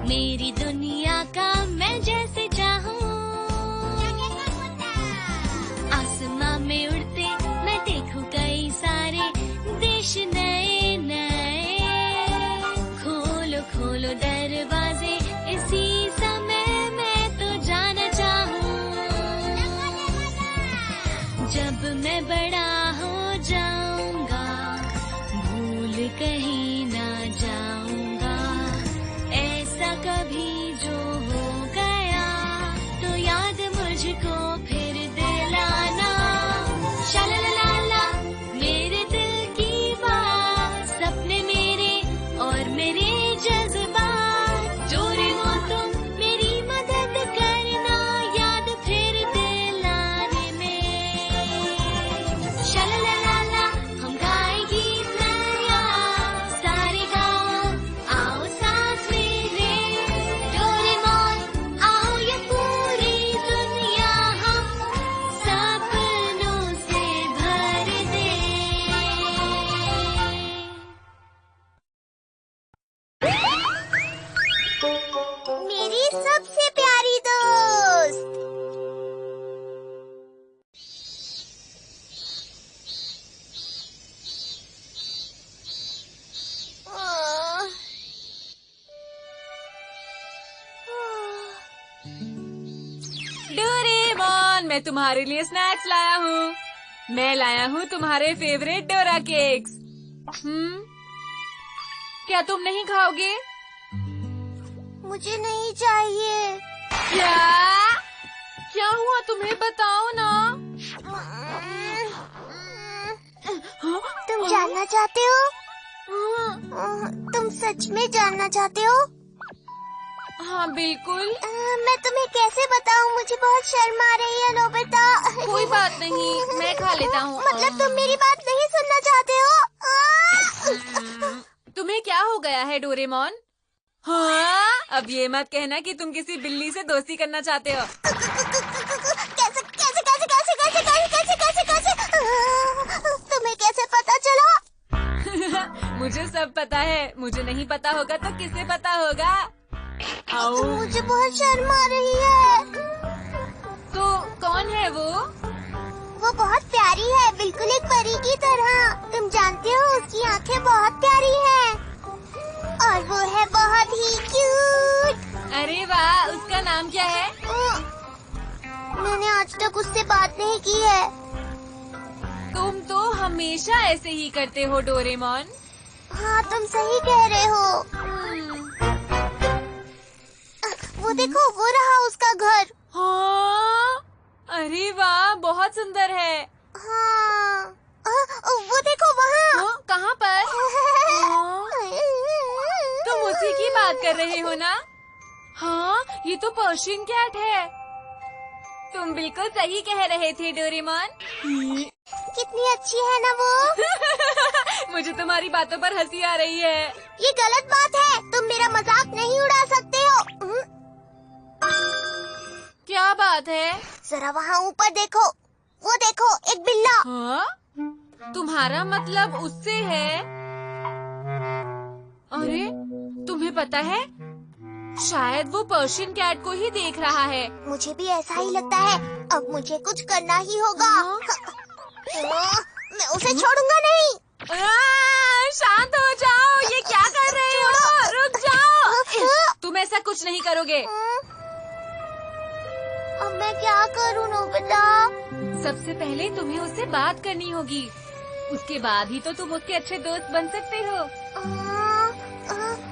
मेरी दुनिया का मैं जैसे चाहूँ। आसमां में उड़ते मैं देखूं कई सारे देश नए नए। खोलो खोलो दरवाजे इसी समय मैं तो जाना चाहूँ। जब मैं बड़ा हो जाऊंगा भूल कहीं ना जाऊंगा। ऐसा कभी जो हो गया तो याद मुझको फिर दिलाना। शालालाला मेरे दिल की बात, सपने मेरे और मेरे जज्बात। डोरेमोन तुम मेरी मदद करना याद फिर दिलाने में। शालालाला हम गाए गीत नया, सारे गाओ आओ साथ मेरे। डोरेमोन आओ ये पूरी दुनिया हम सपनों से भर दे। मेरी सबसे प्यारी दोस्त। डोरेमोन, मैं तुम्हारे लिए स्नैक्स लाया हूँ। मैं लाया हूँ तुम्हारे फेवरेट डोरा केक्स। क्या तुम नहीं खाओगे? मुझे नहीं चाहिए। क्या? क्या हुआ तुम्हें बताओ ना। तुम जानना चाहते हो? तुम सच में जानना चाहते हो? हाँ बिल्कुल। मैं तुम्हें कैसे बताऊं, मुझे बहुत शर्म आ रही है नोबिता। कोई बात नहीं, मैं खा लेता हूँ। मतलब तुम मेरी बात नहीं सुनना चाहते हो? तुम्हें क्या हो गया है डोरेमोन? हाँ, अब ये मत कहना कि तुम किसी बिल्ली से दोस्ती करना चाहते हो। कैसे कैसे कैसे कैसे कैसे कैसे कैसे कैसे कैसे तुम्हें कैसे पता चला? मुझे सब पता है। मुझे नहीं पता होगा तो किसे पता होगा? आओ। मुझे बहुत शर्म आ रही है। तो कौन है वो? वो बहुत प्यारी है, बिल्कुल एक परी की तरह। तुम जानते हो उसकी आंखें बहुत प्यारी हैं और वो है बहुत ही क्यूट। अरे वाह, उसका नाम क्या है? मैंने आज तक उससे बात नहीं की है। तुम तो हमेशा ऐसे ही करते हो डोरेमोन। हाँ तुम सही कह रहे हो। वो देखो, वो रहा उसका घर। हाँ, अरे वाह, बहुत सुंदर है। हाँ वो देखो वहाँ। हाँ, कहाँ पर? तुम उसी की बात कर रहे हो ना? हाँ, ये तो पर्शियन कैट है। तुम बिल्कुल सही कह रहे थे डोरेमोन। कितनी अच्छी है ना वो। मुझे तुम्हारी बातों पर हंसी आ रही है। ये गलत बात है, तुम मेरा मजाक नहीं उड़ा सकते हो। क्या बात है? जरा वहाँ ऊपर देखो, वो देखो एक बिल्ला। हाँ? तुम्हारा मतलब उससे है? अरे, तुम्हें पता है? शायद वो पर्शियन कैट को ही देख रहा है। मुझे भी ऐसा ही लगता है। अब मुझे कुछ करना ही होगा। मैं उसे छोड़ूंगा नहीं। शांत हो जाओ, ये क्या कर रहे हो? रुक जाओ। तुम ऐसा कुछ नहीं करोगे। अब मैं क्या करूँ नोबिता? सबसे पहले तुम्हें उससे बात करनी होगी। उसके बाद ही तो तुम उसके अच्छे दोस्त बन सकते हो।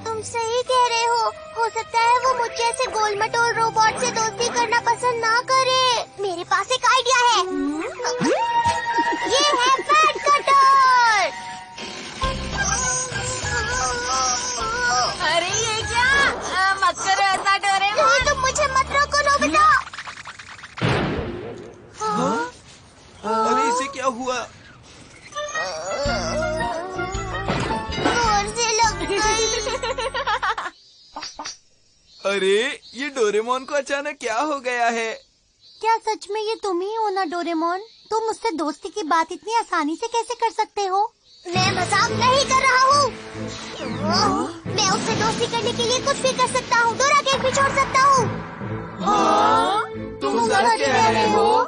तुम सही कह रहे हो सकता है वो मुझ जैसे गोल मटोल रोबोट से दोस्ती करना पसंद ना करे। मेरे पास एक आइडिया है। ये है फैट कटर। अरे ये क्या? मत करो ऐसा डोरेमोन। तुम मुझे मत रोको नोबिता। अरे इसे क्या हुआ? जोर से लग गई। अरे ये डोरेमोन को अचानक क्या हो गया है? क्या सच में ये तुम ही हो ना डोरेमोन? तुम मुझसे दोस्ती की बात इतनी आसानी से कैसे कर सकते हो? मैं मजाक नहीं कर रहा हूँ। मैं उससे दोस्ती दोस्ती करने के लिए कुछ भी कर सकता हूँ। डोरा केक भी छोड़ सकता हूँ। तुम सच कह रहे हो?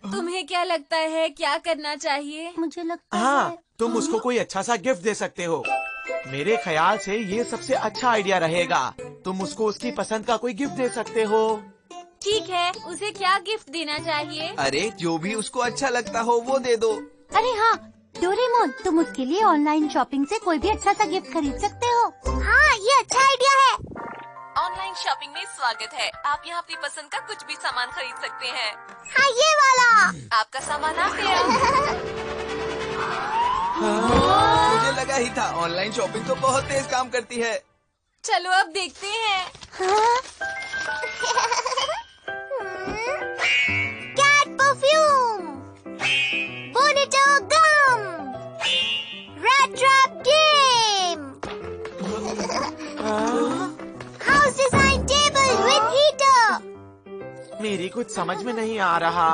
तुम्हें क्या लगता है क्या करना चाहिए? मुझे लगता हाँ, तुम उसको कोई अच्छा सा गिफ्ट दे सकते हो। मेरे ख्याल से ये सबसे अच्छा आइडिया रहेगा। तुम उसको उसकी पसंद का कोई गिफ्ट दे सकते हो। ठीक है, उसे क्या गिफ्ट देना चाहिए? अरे जो भी उसको अच्छा लगता हो वो दे दो। अरे हाँ डोरेमोन, तुम उसके लिए ऑनलाइन शॉपिंग से कोई भी अच्छा सा गिफ्ट खरीद सकते हो। हाँ ये अच्छा आइडिया है। ऑनलाइन शॉपिंग में स्वागत है। आप यहाँ अपनी पसंद का कुछ भी सामान खरीद सकते हैं। हाँ ये वाला। आपका सामान आ गया। मुझे लगा ही था ऑनलाइन शॉपिंग तो बहुत तेज काम करती है। चलो अब देखते हैं। कैट परफ्यूम, बोनेटो gum, red trap game, house design table with heater. मेरी कुछ समझ में नहीं आ रहा।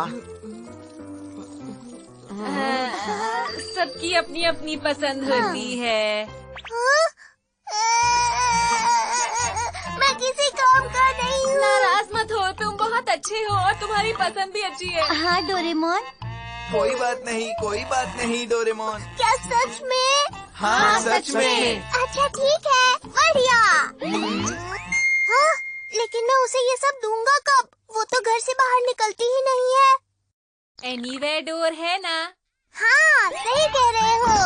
सबकी अपनी अपनी पसंद होती है। मैं किसी काम का नहीं हूँ। नाराज मत हो, तुम बहुत अच्छे हो और तुम्हारी पसंद भी अच्छी है। हाँ डोरेमोन। कोई बात नहीं डोरेमोन। क्या सच में? हाँ सच में। अच्छा ठीक है, बढ़िया। हाँ, लेकिन मैं उसे ये सब दूंगा कब? वो तो घर से बाहर निकलती ही नहीं है। एनीवेयर डोर है ना? हाँ सही कह रहे हो।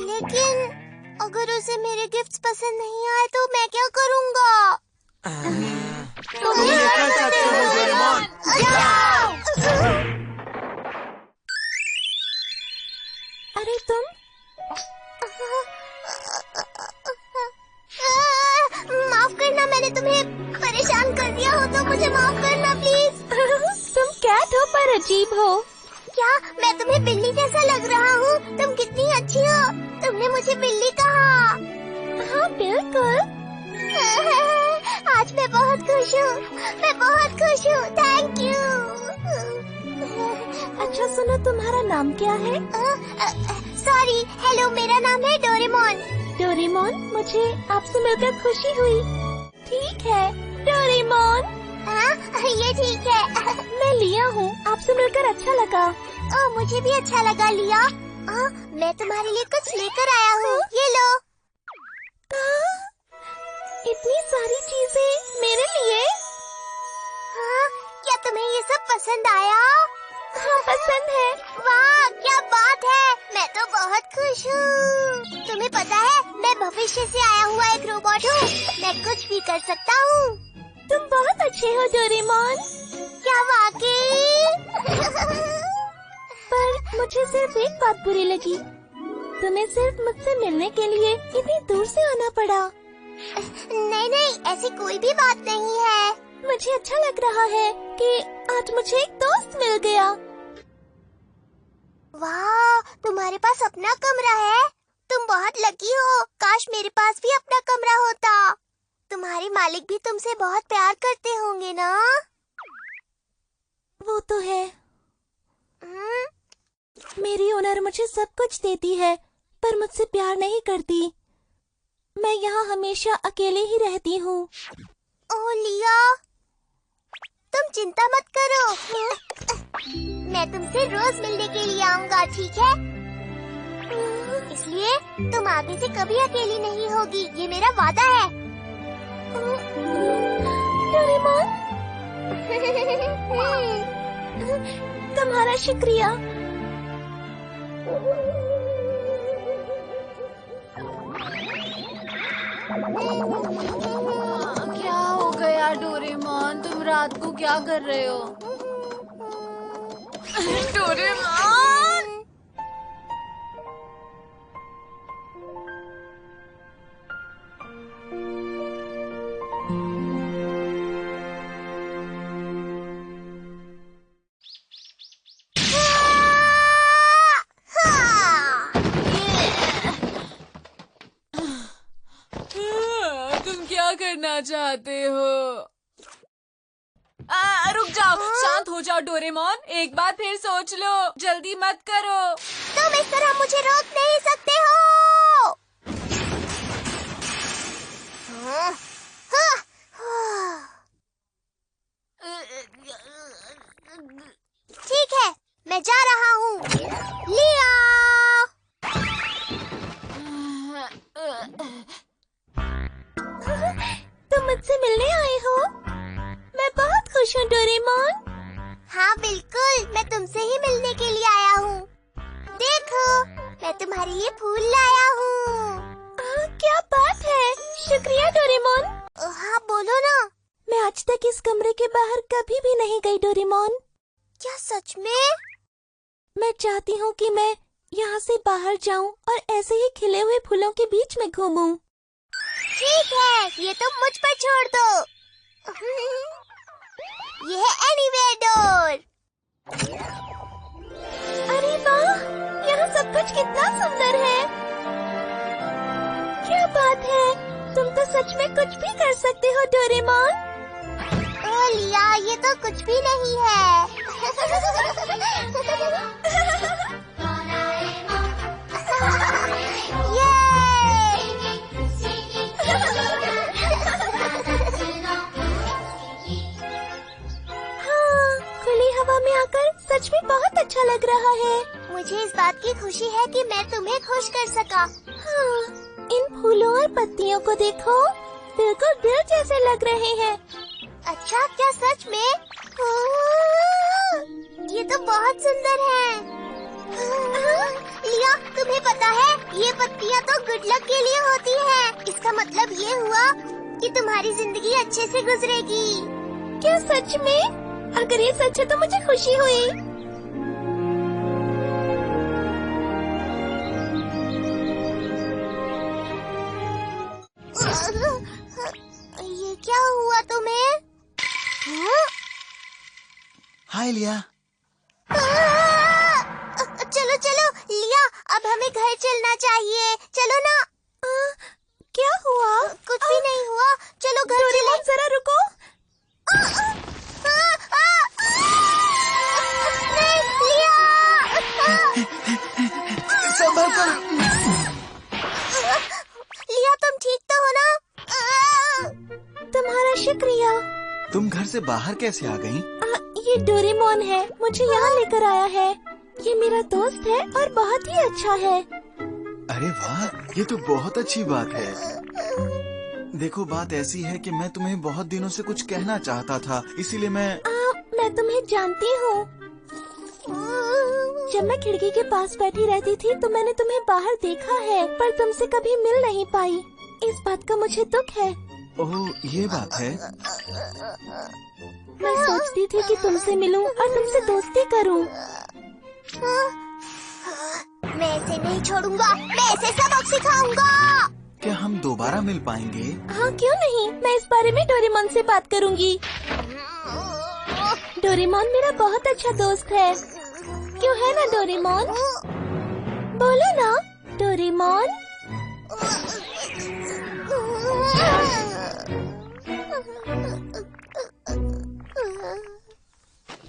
लेकिन अगर उसे मेरे गिफ्ट्स पसंद नहीं आए तो मैं क्या करूँगा? तुम ये कर सकते हो डोरेमोन। अरे तुम माफ करना, मैंने तुम्हें परेशान कर दिया हो तो मुझे माफ करना प्लीज। तुम कैट हो पर अजीब हो। क्या मैं तुम्हें बिल्ली जैसा लग रहा हूँ? तुम कितनी अच्छी हो। तुमने मुझे बिल्ली कहा। हाँ बिल्कुल। आज मैं बहुत खुश हूँ। Thank you. अच्छा सुनो, तुम्हारा नाम क्या है? सॉरी, हेलो, मेरा नाम है डोरेमोन। डोरेमोन, मुझे आपसे मिलकर खुशी हुई। ठीक है डोरेमोन। ये ठीक है। मैं लिया हूँ, आपसे मिलकर अच्छा लगा। मुझे भी अच्छा लगा लिया। मैं तुम्हारे लिए कुछ लेकर आया हूँ, ये लो। इतनी सारी चीजें मेरे लिए? हाँ, क्या तुम्हें ये सब पसंद आया? हाँ पसंद है। वाह क्या बात है, मैं तो बहुत खुश हूँ। तुम्हें पता है मैं भविष्य से आया हुआ एक रोबोट हूँ। मैं कुछ भी कर सकता हूँ। तुम बहुत अच्छे हो डोरेमोन। क्या वाकई? पर मुझे सिर्फ एक बात बुरी लगी। तुम्हें सिर्फ मुझसे मिलने के लिए इतनी दूर से आना पड़ा। नहीं, ऐसी कोई भी बात नहीं है। मुझे अच्छा लग रहा है कि आज मुझे एक दोस्त मिल गया। वाह, तुम्हारे पास अपना कमरा है। तुम बहुत लकी हो। काश मेरे पास भी अपना कमरा होता। तुम्हारे मालिक भी तुमसे बहुत प्यार करते होंगे ना? वो तो है। मेरी ओनर मुझे सब कुछ देती है पर मुझसे प्यार नहीं करती। मैं यहाँ हमेशा अकेले ही रहती हूँ। ओह लिया, तुम चिंता मत करो। मैं तुमसे रोज मिलने के लिए आऊँगा, ठीक है? इसलिए तुम आगे से कभी अकेली नहीं होगी, ये मेरा वादा है। डोरेमोन, तुम्हारा शुक्रिया। क्या हो गया डोरेमोन, तुम रात को क्या कर रहे हो? डोरेमोन, तुम क्या करना चाहते हो? रुक जाओ, शांत हो जाओ डोरेमोन, एक बार फिर सोच लो, जल्दी मत करो। तुम इस तरह मुझे रोक नहीं सकते हो। तुम मुझसे मिलने आए हो? मैं बहुत खुश हूँ डोरेमोन। हाँ बिल्कुल, मैं तुमसे ही मिलने के लिए आया हूँ। देखो, मैं तुम्हारे लिए फूल लाया हूँ। क्या बात है, शुक्रिया डोरेमोन। हाँ बोलो ना। मैं आज तक इस कमरे के बाहर कभी भी नहीं गई डोरेमोन। क्या सच में? मैं चाहती हूँ कि मैं यहाँ से बाहर जाऊँ और ऐसे ही खिले हुए फूलों के बीच में घूमूं। ठीक है, ये तो मुझ पर छोड़ दो। ये है एनीवेयर डोर। अरे वाह, यहाँ सब कुछ कितना सुंदर है। क्या बात है, तुम तो सच में कुछ भी कर सकते हो डोरेमोन। ओ लिया, ये तो कुछ भी नहीं है। में आकर सच में बहुत अच्छा लग रहा है। मुझे इस बात की खुशी है कि मैं तुम्हें खुश कर सका। हाँ, इन फूलों और पत्तियों को देखो, बिल्कुल दिल जैसे लग रहे हैं। अच्छा, क्या सच में? ये तो बहुत सुंदर है। लिया, तुम्हें पता है, ये पत्तियाँ तो गुड लक के लिए होती हैं। इसका मतलब ये हुआ कि तुम्हारी जिंदगी अच्छे से गुजरेगी। क्या सच में? अगर ये सच है तो मुझे खुशी हुई। ये क्या हुआ तुम्हें? हाय लिया। चलो चलो लिया, अब हमें घर चलना चाहिए। चलो ना। क्या हुआ? कुछ भी नहीं हुआ, चलो घर चलें। जरा रुको। संभल कर। लिया, तुम ठीक तो हो ना? तुम्हारा शुक्रिया। तुम घर से बाहर कैसे आ गई? ये डोरेमोन है, मुझे यहाँ लेकर आया है। ये मेरा दोस्त है और बहुत ही अच्छा है। अरे वाह, ये तो बहुत अच्छी बात है। देखो, बात ऐसी है कि मैं तुम्हें बहुत दिनों से कुछ कहना चाहता था, इसीलिए मैं तुम्हें जानती हूँ। जब मैं खिड़की के पास बैठी रहती थी तो मैंने तुम्हें बाहर देखा है, पर तुमसे कभी मिल नहीं पाई। इस बात का मुझे दुख है। ओह, ये बात है। मैं सोचती थी कि तुमसे मिलूं और तुमसे दोस्ती करूं। मैं इसे नहीं छोड़ूंगा, मैं इसे सबक सिखाऊंगा। क्या हम दोबारा मिल पाएंगे? हाँ, क्यों नहीं, मैं इस बारे में डोरेमोन से बात करूंगी। डोरेमोन मेरा बहुत अच्छा दोस्त है, क्यों है ना डोरेमोन? बोलो ना डोरेमोन।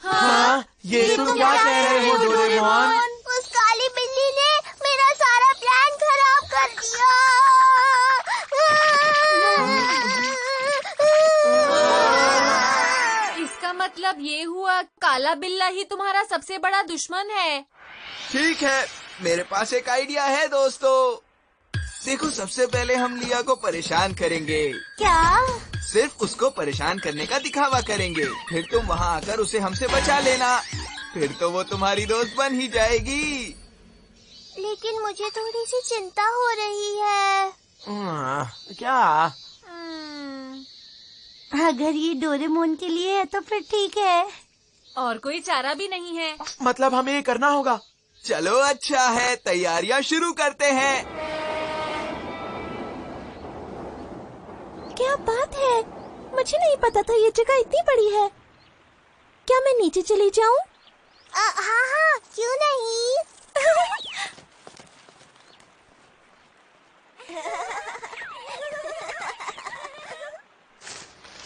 हाँ, ये तुम क्या कह रहे हो डोरेमोन? उस काली बिल्ली ने मेरा सारा प्लान खराब कर दिया। इसका मतलब ये हुआ काला बिल्ला ही तुम्हारा सबसे बड़ा दुश्मन है। ठीक है, मेरे पास एक आइडिया है दोस्तों। देखो, सबसे पहले हम लिया को परेशान करेंगे। क्या? सिर्फ उसको परेशान करने का दिखावा करेंगे, फिर तुम वहाँ आकर उसे हमसे बचा लेना। फिर तो वो तुम्हारी दोस्त बन ही जाएगी। लेकिन मुझे थोड़ी सी चिंता हो रही है। क्या? अगर ये डोरेमोन के लिए है तो फिर ठीक है। और कोई चारा भी नहीं है। मतलब हमें ये करना होगा। चलो अच्छा है, तैयारियां शुरू करते हैं। क्या बात है, मुझे नहीं पता था ये जगह इतनी बड़ी है। क्या मैं नीचे चली जाऊं? हाँ हाँ, क्यों नहीं।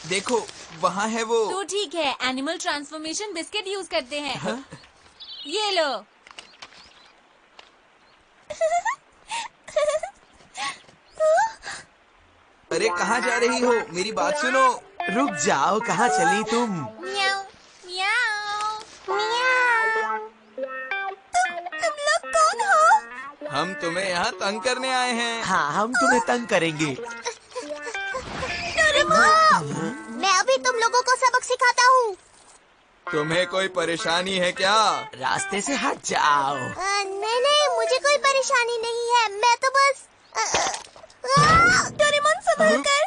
देखो, वहाँ है वो। तो ठीक है, एनिमल ट्रांसफॉर्मेशन बिस्किट यूज करते हैं। ये लो। अरे कहाँ जा रही हो? मेरी बात सुनो। रुक जाओ, कहाँ चली तुम? म्याऊ म्याऊ। तुम लोग कौन हो? हम तुम्हें यहाँ तंग करने आए हैं। हाँ, हम तुम्हें तंग करेंगे। डोरेमोन, मैं अभी तुम लोगों को सबक सिखाता हूँ। तुम्हें कोई परेशानी है क्या? रास्ते से हट जाओ। नहीं नहीं, मुझे कोई परेशानी नहीं है। मैं तो बस डोरेमोन संभल कर।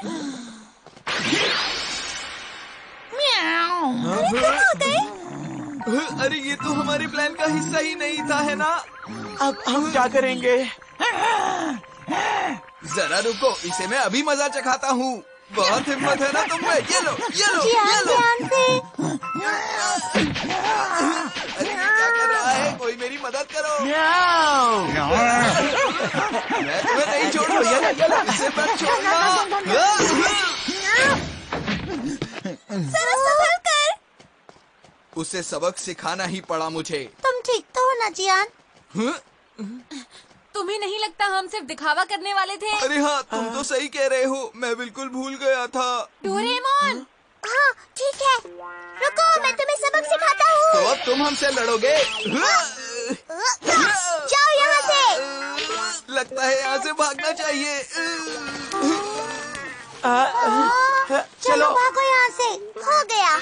अरे ये तो हमारे प्लान का हिस्सा ही नहीं था, है ना? अब हम क्या करेंगे? जरा रुको, इसे मैं अभी मजा चखाता हूँ। बहुत हिम्मत है ना तुम में? ये लो, ये लो, ध्यान ये लो। ध्यान से। अरे ये क्या कर रहा है? कोई मेरी मदद करो। मैं तुम्हें नहीं छोड़ूंगा। इसे मत छोड़ना। जरा संभल कर। उसे सबक सिखाना ही पड़ा मुझे। तुम ठीक तो हो ना जियान? तुम्हें नहीं लगता हम सिर्फ दिखावा करने वाले थे? अरे हाँ, तुम तो सही कह रहे हो। मैं बिल्कुल भूल गया था। डोरेमोन, हाँ ठीक है, रुको मैं तुम्हें सबक सिखाता हूँ। तो अब तुम हमसे लड़ोगे? जाओ यहाँ से। लगता है यहाँ से भागना चाहिए। चलो भागो यहाँ से। हो गया,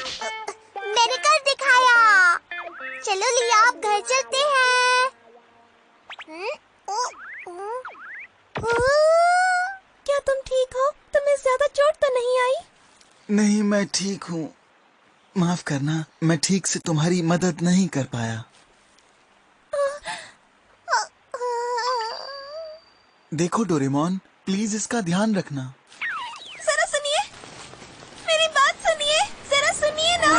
मैंने कर दिखाया। चलो लिया, आप घर चलते हैं। क्या तुम ठीक हो? तुम्हें ज्यादा चोट तो नहीं आई? नहीं, मैं ठीक हूँ। माफ करना, मैं ठीक से तुम्हारी मदद नहीं कर पाया। देखो डोरेमोन, प्लीज इसका ध्यान रखना। जरा सुनिए, मेरी बात सुनिए, जरा सुनिए ना।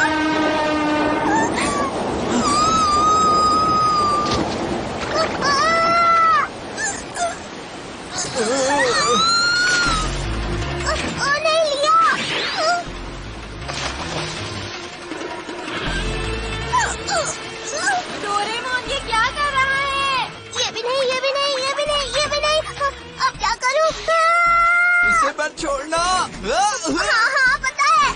ओ नहीं लिया। डोरेमोन ये क्या कर रहा है? ये भी नहीं, ये भी नहीं, ये भी नहीं, ये भी नहीं। अब क्या करूं? इसे मत छोड़ना। हाँ हाँ पता है।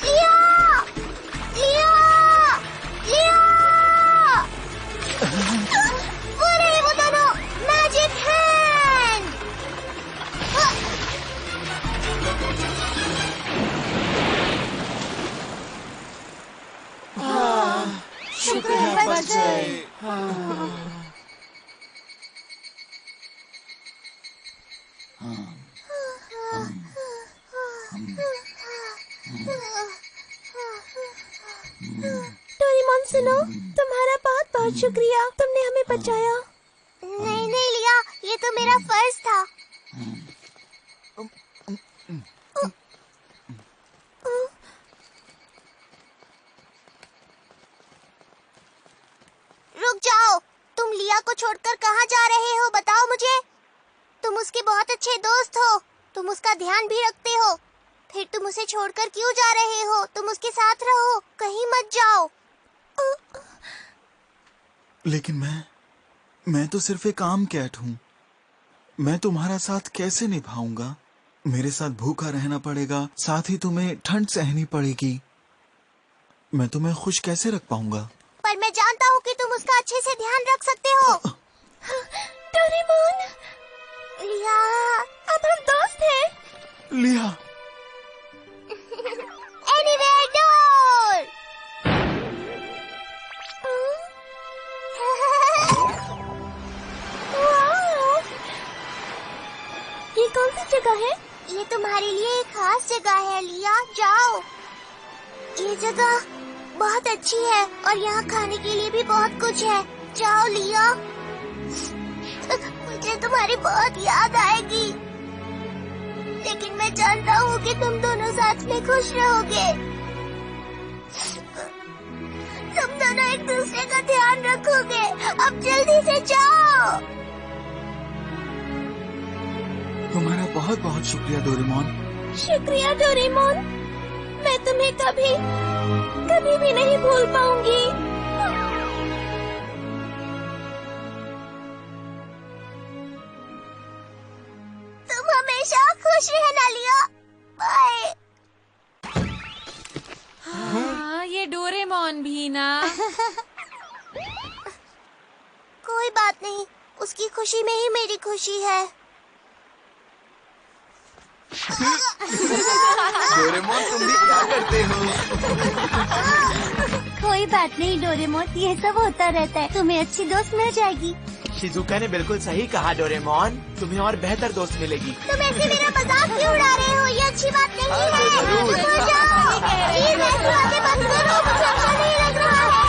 लिया, लिया, लिया। वो रहे वो दोनों, मैजिक हैंड। शुक्र है बच गए। डोरेमोन सुनो, तुम्हारा बहुत बहुत शुक्रिया, तुमने हमें बचाया। नहीं नहीं लिया, ये तो मेरा फर्ज था। रुक जाओ, तुम लिया को छोड़कर कहाँ जा रहे हो? बताओ मुझे। तुम उसके बहुत अच्छे दोस्त हो, तुम उसका ध्यान भी रखते हो, फिर तुम उसे छोड़कर क्यों जा रहे हो? तुम उसके साथ रहो, कहीं मत जाओ। लेकिन मैं तो सिर्फ एक आम कैट हूँ। मैं तुम्हारा साथ कैसे निभाऊंगा? मेरे साथ भूखा रहना पड़ेगा, साथ ही तुम्हें ठंड सहनी पड़ेगी। मैं तुम्हें खुश कैसे रख पाऊंगा? पर मैं जानता हूँ कि तुम उसका अच्छे से ध्यान रख सकते हो। डोरेमोन, लिया, अब हम दोस्त हैं। लिया, एनीवेयर डोर। ये कौन सी जगह है? ये तुम्हारे लिए एक खास जगह है लिया, जाओ। ये जगह बहुत अच्छी है और यहाँ खाने के लिए भी बहुत कुछ है। जाओ लिया, मुझे तुम्हारी बहुत याद आएगी, लेकिन मैं जानता हूँ कि तुम दोनों साथ में खुश रहोगे। तुम दोनों एक दूसरे का ध्यान रखोगे। अब जल्दी से जाओ। तुम्हारा बहुत बहुत शुक्रिया डोरेमोन। शुक्रिया डोरेमोन, मैं तुम्हें कभी कभी भी नहीं भूल पाऊंगी। तुम हमेशा खुश रहना लिया। बाय। हाँ, ये डोरेमोन भी ना। कोई बात नहीं, उसकी खुशी में ही मेरी खुशी है। डोरेमोन तुम भी क्या करते हो? कोई बात नहीं डोरेमोन, ये सब होता रहता है। तुम्हें अच्छी दोस्त मिल जाएगी। शिजुका ने बिल्कुल सही कहा डोरेमोन, तुम्हें और बेहतर दोस्त मिलेगी। तुम ऐसे मेरा मजाक क्यों उड़ा रहे हो? ये अच्छी बात नहीं है। जरूर। सो जाओ। प्लीज ऐसी बातें मत करो, मुझे अच्छा नहीं लग रहा है।